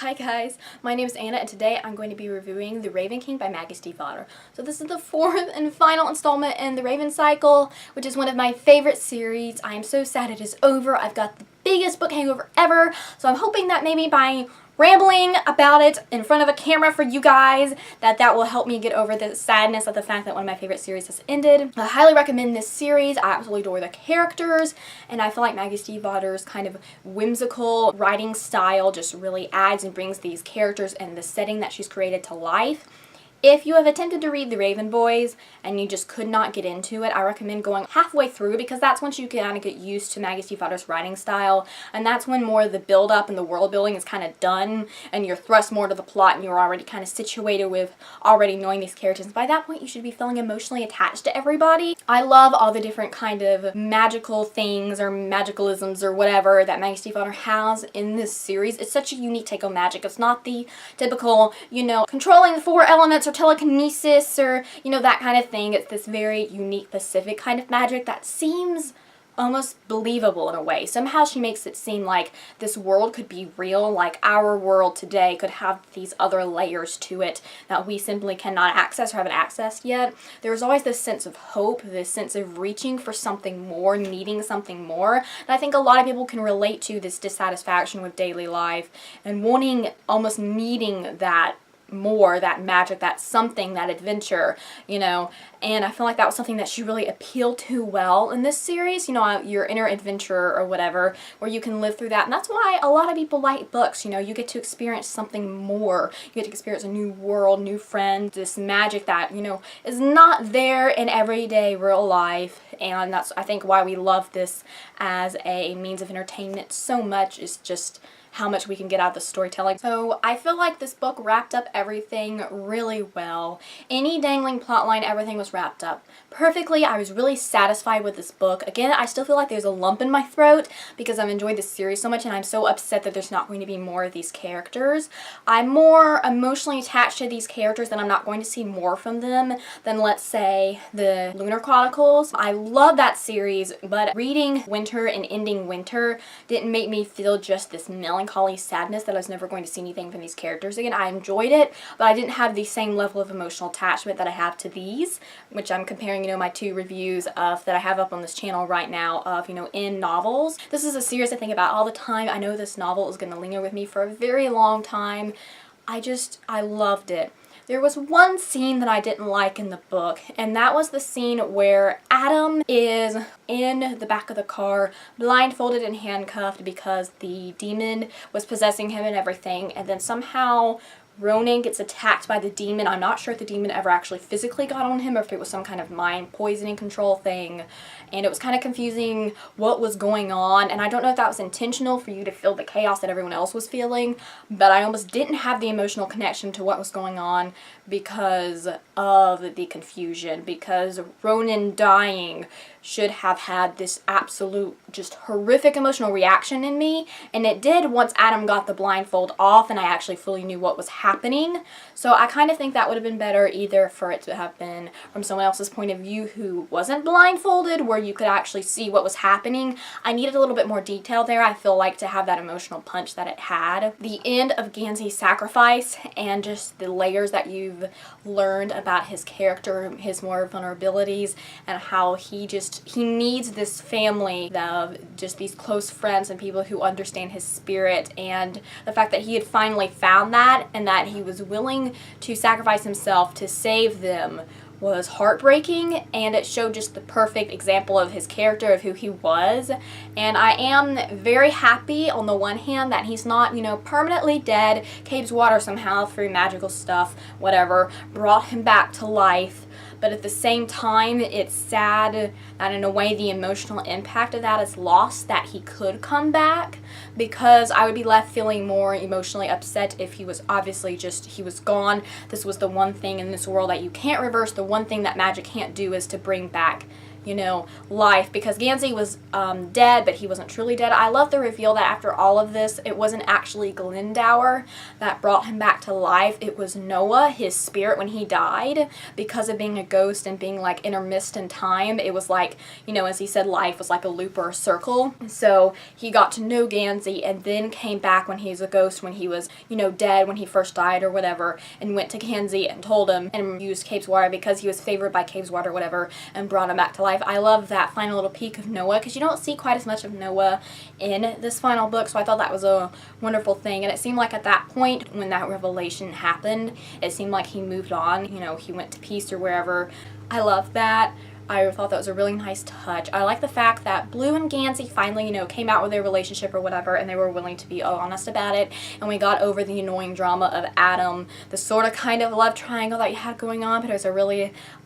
Hi guys, my name is Anna and today I'm going to be reviewing The Raven King by Maggie Stiefvater. So this is the fourth and final installment in the Raven cycle, which is one of my favorite series. I am so sad it is over. I've got the biggest book hangover ever, so I'm hoping that maybe by rambling about it in front of a camera for you guys, that will help me get over the sadness of the fact that one of my favorite series has ended. I highly recommend this series. I absolutely adore the characters, and I feel like Maggie Stiefvater's kind of whimsical writing style just really adds and brings these characters and the setting that she's created to life. If you have attempted to read The Raven Boys and you just could not get into it, I recommend going halfway through, because that's once you kind of get used to Maggie Stiefvater's writing style, and that's when more of the build-up and the world building is kind of done and you're thrust more to the plot and you're already kind of situated with already knowing these characters. By that point you should be feeling emotionally attached to everybody. I love all the different kind of magical things or magicalisms or whatever that Maggie Stiefvater has in this series. It's such a unique take on magic. It's not the typical, you know, controlling the four elements or telekinesis or, you know, that kind of thing. It's this very unique, specific kind of magic that seems almost believable in a way. Somehow she makes it seem like this world could be real, like our world today could have these other layers to it that we simply cannot access or haven't accessed yet. There's always this sense of hope, this sense of reaching for something more, needing something more. And I think a lot of people can relate to this dissatisfaction with daily life and wanting, almost needing that more, that magic, that something, that adventure, you know. And I feel like that was something that she really appealed to well in this series, you know, your inner adventure or whatever, where you can live through that. And that's why a lot of people like books, you know, you get to experience something more. You get to experience a new world, new friends, this magic that, you know, is not there in everyday real life. And that's, I think, why we love this as a means of entertainment so much, is just how much we can get out of the storytelling. So I feel like this book wrapped up everything really well. Any dangling plotline, everything was wrapped up perfectly. I was really satisfied with this book. Again, I still feel like there's a lump in my throat because I've enjoyed this series so much and I'm so upset that there's not going to be more of these characters. I'm more emotionally attached to these characters and I'm not going to see more from them than, let's say, the Lunar Chronicles. I love that series, but reading Winter and ending Winter didn't make me feel just this melancholy sadness that I was never going to see anything from these characters again. I enjoyed it, but I didn't have the same level of emotional attachment that I have to these, which I'm comparing, you know, my two reviews of that I have up on this channel right now of, you know, in novels. This is a series I think about all the time. I know this novel is going to linger with me for a very long time. I loved it. There was one scene that I didn't like in the book, and that was the scene where Adam is in the back of the car, blindfolded and handcuffed because the demon was possessing him and everything, and then somehow Ronan gets attacked by the demon. I'm not sure if the demon ever actually physically got on him or if it was some kind of mind poisoning control thing. And it was kind of confusing what was going on. And I don't know if that was intentional for you to feel the chaos that everyone else was feeling, but I almost didn't have the emotional connection to what was going on because of the confusion. Because Ronan dying should have had this absolute, just horrific emotional reaction in me. And it did once Adam got the blindfold off and I actually fully knew what was happening. So I kind of think that would have been better either for it to have been from someone else's point of view who wasn't blindfolded, where you could actually see what was happening. I needed a little bit more detail there, I feel like, to have that emotional punch that it had. The end of Ganzi's sacrifice and just the layers that you've learned about his character, his more vulnerabilities, and how he needs this family of just these close friends and people who understand his spirit, and the fact that he had finally found that and that he was willing to sacrifice himself to save them was heartbreaking, and it showed just the perfect example of his character, of who he was. And I am very happy on the one hand that he's not, you know, permanently dead. Cabe's water somehow, through magical stuff, whatever, brought him back to life. But at the same time, it's sad that in a way the emotional impact of that is lost, that he could come back, because I would be left feeling more emotionally upset if he was obviously just, he was gone. This was the one thing in this world that you can't reverse. The one thing that magic can't do is to bring back you know, life, because Gansey was dead, but he wasn't truly dead. I love the reveal that after all of this, it wasn't actually Glendower that brought him back to life. It was Noah, his spirit, when he died, because of being a ghost and being like intermissed in time. It was like, you know, as he said, life was like a loop or a circle. So he got to know Gansey and then came back when he was a ghost, when he was, you know, dead, when he first died or whatever, and went to Gansey and told him and used Cave's water because he was favored by Cave's water or whatever, and brought him back to life. I love that final little peek of Noah, because you don't see quite as much of Noah in this final book, so I thought that was a wonderful thing. And it seemed like at that point, when that revelation happened, it seemed like he moved on, you know, he went to peace or wherever. I love that. I thought that was a really nice touch. I like the fact that Blue and Gansey finally, you know, came out with their relationship or whatever, and they were willing to be honest about it, and we got over the annoying drama of Adam, the sort of kind of love triangle that you had going on, but it was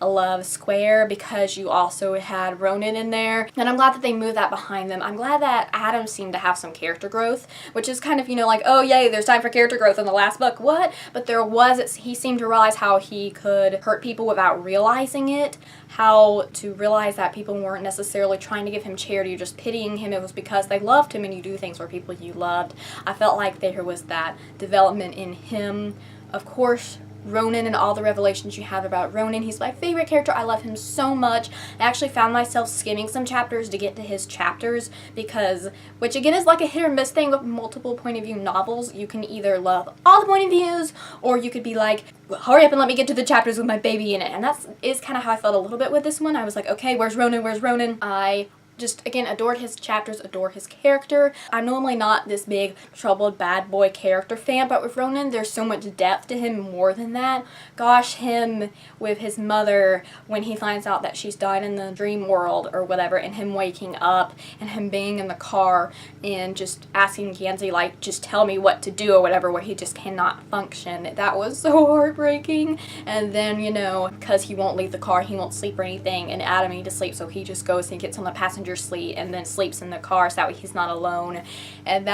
a love square, because you also had Ronan in there, and I'm glad that they moved that behind them. I'm glad that Adam seemed to have some character growth, which is kind of, you know, like, oh yay, there's time for character growth in the last book, what? But there was, he seemed to realize how he could hurt people without realizing it, how to realize that people weren't necessarily trying to give him charity or just pitying him. It was because they loved him, and you do things for people you loved. I felt like there was that development in him. Of course, Ronan and all the revelations you have about Ronan. He's my favorite character. I love him so much. I actually found myself skimming some chapters to get to his chapters, because, which again is like a hit or miss thing with multiple point of view novels. You can either love all the point of views, or you could be like, well, hurry up and let me get to the chapters with my baby in it. And that is kind of how I felt a little bit with this one. I was like, okay, where's Ronan? Where's Ronan? I just, again, adored his chapters, adore his character. I'm normally not this big troubled bad boy character fan, but with Ronan, there's so much depth to him more than that. Gosh, him with his mother when he finds out that she's died in the dream world or whatever, and him waking up, and him being in the car and just asking Gansey, like, just tell me what to do or whatever, where he just cannot function. That was so heartbreaking. And then, you know, because he won't leave the car, he won't sleep or anything, and Adam needs to sleep, so he just goes and gets on the passenger seat and then sleeps in the car so that way he's not alone. And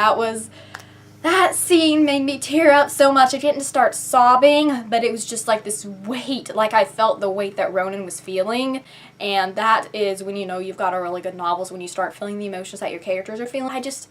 that scene made me tear up so much. I didn't start sobbing, but it was just like this weight, like I felt the weight that Ronan was feeling. And that is when, you know, you've got a really good novel, when you start feeling the emotions that your characters are feeling.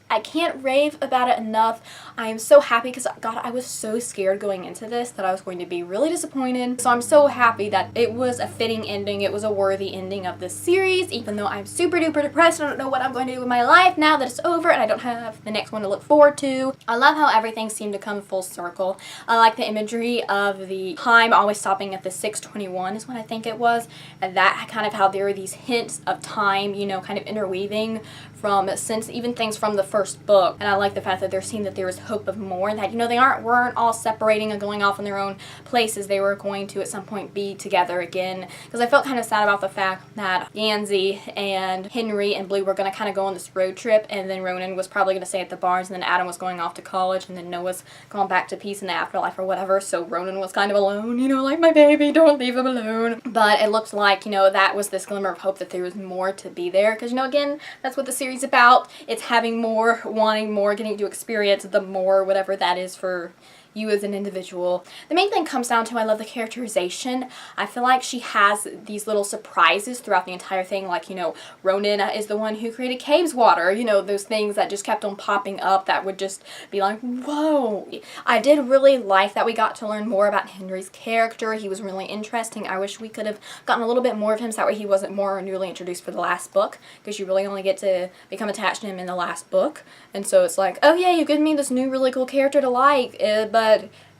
I can't rave about it enough. I am so happy, because God, I was so scared going into this that I was going to be really disappointed. So I'm so happy that it was a fitting ending. It was a worthy ending of this series, even though I'm super duper depressed. I don't know what I'm going to do with my life now that it's over and I don't have the next one to look forward to. I love how everything seemed to come full circle. I like the imagery of the time always stopping at the 6:21 is what I think it was, and that kind of how there were these hints of time, you know, kind of interweaving from since even things from the first book. And I like the fact that they're seeing that there is hope of more, that, you know, they weren't all separating and going off in their own places. They were going to at some point be together again, because I felt kind of sad about the fact that Gansey and Henry and Blue were going to kind of go on this road trip, and then Ronan was probably going to stay at the Barns, and then Adam was going off to college, and then Noah's gone back to peace in the afterlife or whatever, so Ronan was kind of alone, you know, like, my baby, don't leave him alone. But it looked like, you know, that was this glimmer of hope that there was more to be there, because, you know, again, that's what the series is about. It's having more, wanting more, getting to experience the more, whatever that is for you as an individual. The main thing comes down to, I love the characterization. I feel like she has these little surprises throughout the entire thing, like, you know, Ronan is the one who created Cave's water, you know, those things that just kept on popping up that would just be like, whoa. I did really like that we got to learn more about Henry's character. He was really interesting. I wish we could have gotten a little bit more of him so that way he wasn't more newly introduced for the last book, because you really only get to become attached to him in the last book. And so it's like, oh yeah, you give me this new really cool character to like, but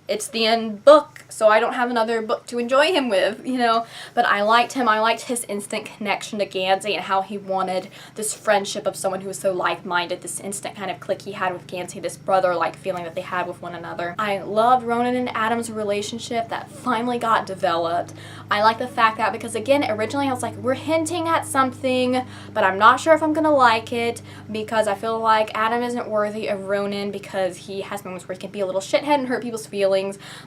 it's the end book, so I don't have another book to enjoy him with, you know. But I liked him. I liked his instant connection to Gansey and how he wanted this friendship of someone who was so like-minded, this instant kind of click he had with Gansey, this brother-like feeling that they had with one another. I loved Ronan and Adam's relationship that finally got developed. I like the fact that, because again, originally I was like, we're hinting at something, but I'm not sure if I'm gonna like it, because I feel like Adam isn't worthy of Ronan, because he has moments where he can be a little shithead and hurt people's feelings.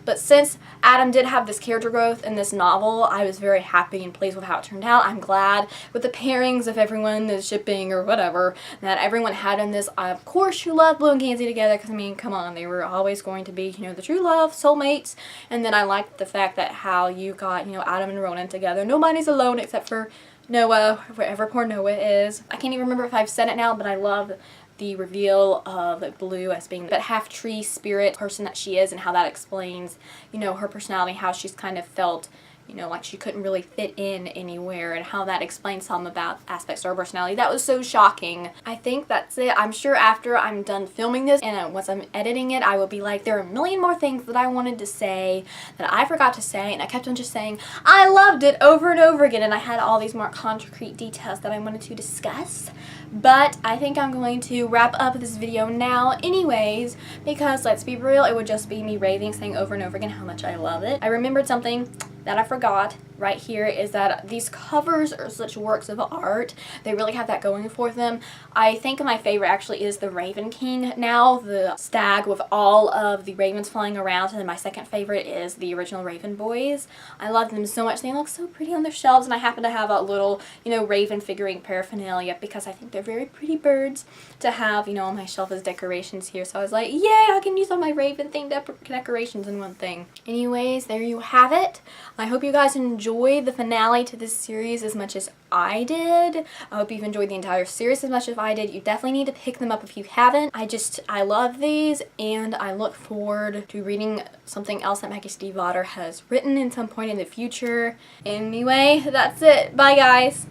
But since Adam did have this character growth in this novel, I was very happy and pleased with how it turned out. I'm glad with the pairings of everyone, the shipping or whatever, that everyone had in this. Of course, you love Blue and Gansey together, because I mean, come on, they were always going to be, you know, the true love, soulmates. And then I liked the fact that how you got, you know, Adam and Ronan together. Nobody's alone except for Noah, wherever poor Noah is. I can't even remember if I've said it now, but I love the reveal of Blue as being that half-tree spirit person that she is, and how that explains, you know, her personality, how she's kind of felt, you know, like she couldn't really fit in anywhere, and how that explains some about aspects of her personality. That was so shocking. I think that's it. I'm sure after I'm done filming this and once I'm editing it, I will be like, there are a million more things that I wanted to say that I forgot to say, and I kept on just saying, I loved it over and over again, and I had all these more concrete details that I wanted to discuss. But I think I'm going to wrap up this video now anyways, because let's be real, it would just be me raving, saying over and over again how much I love it. I remembered something that I forgot right here, is that these covers are such works of art. They really have that going for them. I think my favorite actually is the Raven King now, the stag with all of the ravens flying around, and then my second favorite is the original Raven Boys. I love them so much. They look so pretty on their shelves, and I happen to have a little, you know, raven figurine paraphernalia because I think they're very pretty birds to have, you know, on my shelf as decorations here. So I was like, yay, I can use all my raven themed decorations in one thing. Anyways, there you have it. I hope you guys enjoyed the finale to this series as much as I did. I hope you've enjoyed the entire series as much as I did. You definitely need to pick them up if you haven't. I love these, and I look forward to reading something else that Maggie Stiefvater has written in some point in the future. Anyway, that's it. Bye, guys.